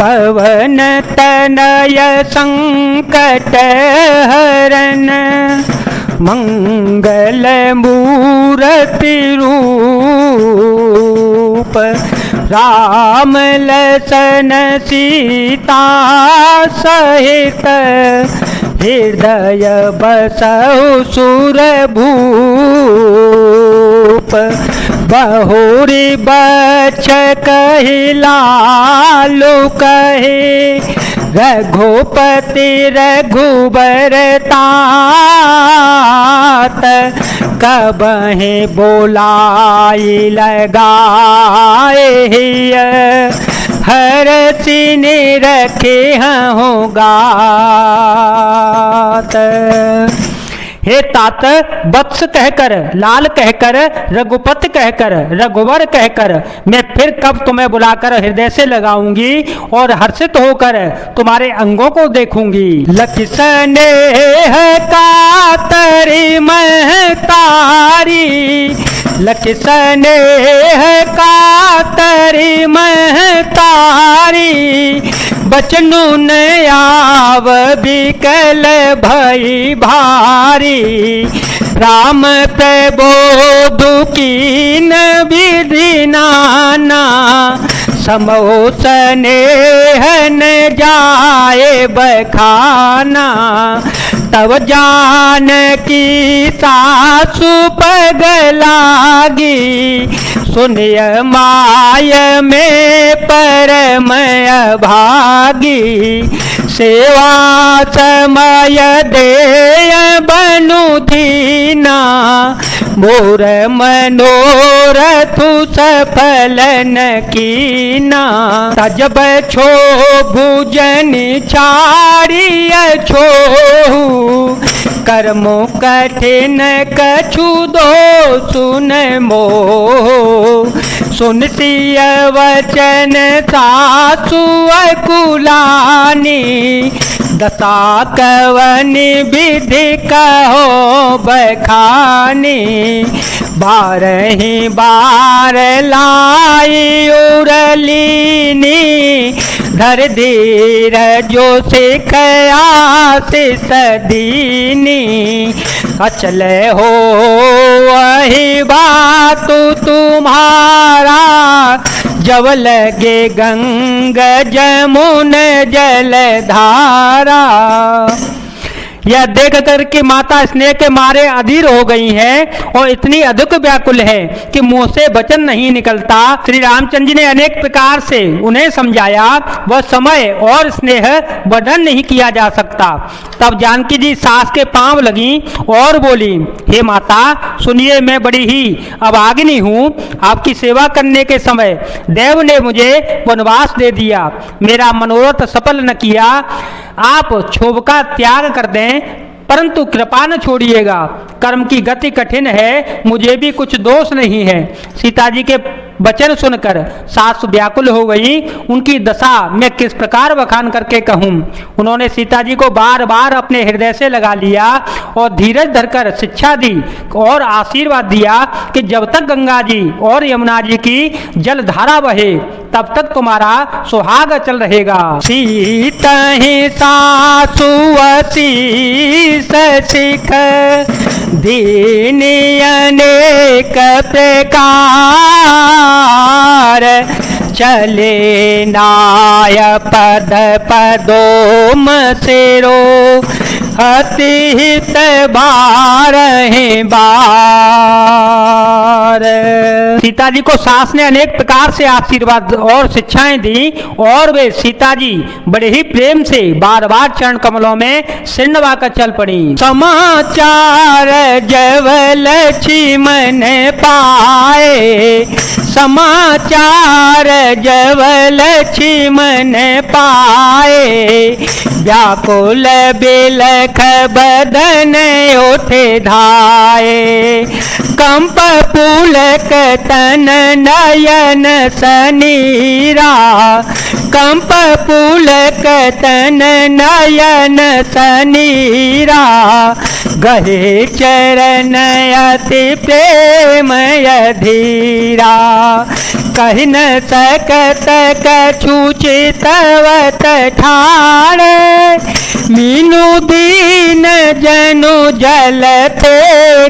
पवन तनय संकट हरन मंगल मूर्ति रूप राम लसन सीता सहित हृदय बसहु सुर भूप बहुरी बच्छ कहिलालु कहे रघुपति रघुबर तात कबहि बोलाई लगाए हर सीने रखे हूँ गात। हे तात वत्स कहकर, लाल कहकर, रघुपति कहकर, रघुवर कहकर मैं फिर कब तुम्हें बुलाकर हृदय से लगाऊंगी और हर्षित होकर तुम्हारे अंगों को देखूंगी। लखि स्नेह कातरी महतारी, लखि स्नेह कातरी महतारी बचनु न आव बिकल भई भारी राम प्रबोध कीन विधि नाना समो स्नेह न जाए बखाना तब जानकी सासु पगलागी सुनिय माय में परम भागी सेवा समय देय बनु दीना मोर मनोरथु सफल न कीना तजब छो भुजन छाड़िय छो कर्मो कठिन कछु दो सुन मोह सुनसिय वचन सासु अकुलानी दशा कवनि विधि कहो बखानी बारही बार लाई उरलीनी धर धीर जो सिखया सदीनी अचल हो वही बात तुम्हारा जब लगे गंग जमुन जलधारा। यह देख कर के माता स्नेह के मारे अधीर हो गई हैं और इतनी अधिक व्याकुल है कि मुंह से वचन नहीं निकलता। श्री रामचंद्र जी ने अनेक प्रकार से उन्हें समझाया, वह समय और स्नेह वर्णन नहीं किया जा सकता। तब जानकी जी सास के पांव लगी और बोली, हे माता सुनिए, मैं बड़ी ही अभागिनी हूँ। आपकी सेवा करने के समय देव ने मुझे वनवास दे दिया, मेरा मनोरथ सफल न किया। आप क्षोभ का त्याग कर दें परंतु कृपा न छोड़िएगा। कर्म की गति कठिन है, मुझे भी कुछ दोष नहीं है। सीता जी के वचन सुनकर सास व्याकुल हो गई। उनकी दशा मैं किस प्रकार बखान करके कहूँ। उन्होंने सीता जी को बार बार अपने हृदय से लगा लिया और धीरज धरकर शिक्षा दी और आशीर्वाद दिया कि जब तक गंगा जी और यमुना जी की जलधारा बहे तब तक तुम्हारा सुहाग चल रहेगा। सीता ही सासु आशीष सिख दीनी अनेक प्रकार चले नाय पद पदोम सिरो अति हित बारहि बार। सीता जी को सास ने अनेक प्रकार से आशीर्वाद और शिक्षाएं दी और वे सीता जी बड़े ही प्रेम से बार बार चरण कमलों में सिर नवाकर चल पड़ी। समाचार जब लक्ष्मण पाए, समाचार जब लक्ष्मण पाए, व्याकुल बिलख बदन उठे धाये, कंप पुलक तन नयन सनीरा, कंप पुलक तन नयन सनीरा, गहे चरण अति प्रेम धीरा, कहि न सकत कछु चितवत ठाणे, मीनू दीन जनु जलते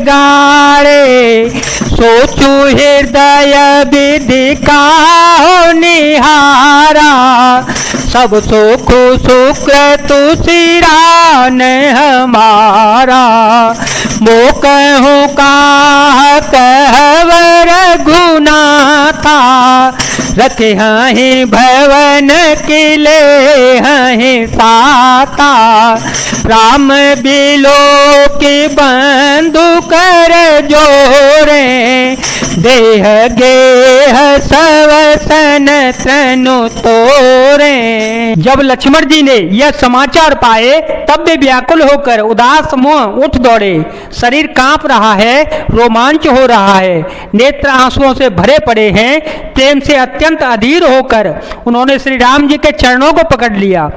गाड़े, सोचू हृदय विधि काहु निहारा, सब सुख शुक्र तुसिरान हमारा, मो कहूँ काह कहवर गुनाथा, रखे हैं भवन किले हैं साता, राम बिलो की बंधु कर जोरे, देह गेह सवसन तनु तोरे। जब लक्ष्मण जी ने यह समाचार पाए तब वे व्याकुल होकर उदास मुंह उठ दौड़े, शरीर कांप रहा है, रोमांच हो रहा है, नेत्र आंसुओं से भरे पड़े हैं। प्रेम से अत्यंत अधीर होकर उन्होंने श्री राम जी के चरणों को पकड़ लिया।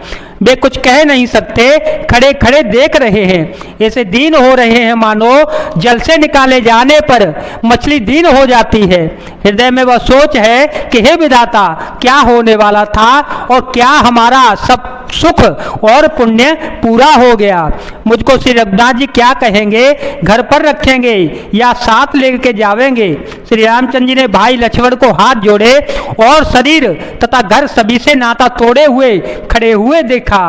वे कुछ कह नहीं सकते, खड़े खड़े देख रहे हैं, ऐसे दीन हो रहे हैं मानो जल से निकाले जाने पर मछली दीन हो जाती है। हृदय में वह सोच है कि हे विधाता, क्या होने वाला था और क्या हमारा सब सुख और पुण्य पूरा हो गया। मुझको श्री रघुनाथ जी क्या कहेंगे, घर पर रखेंगे या साथ लेके जावेंगे। श्री रामचंद्र जी ने भाई लक्ष्मण को हाथ जोड़े और शरीर तथा घर सभी से नाता तोड़े हुए खड़े हुए देखा।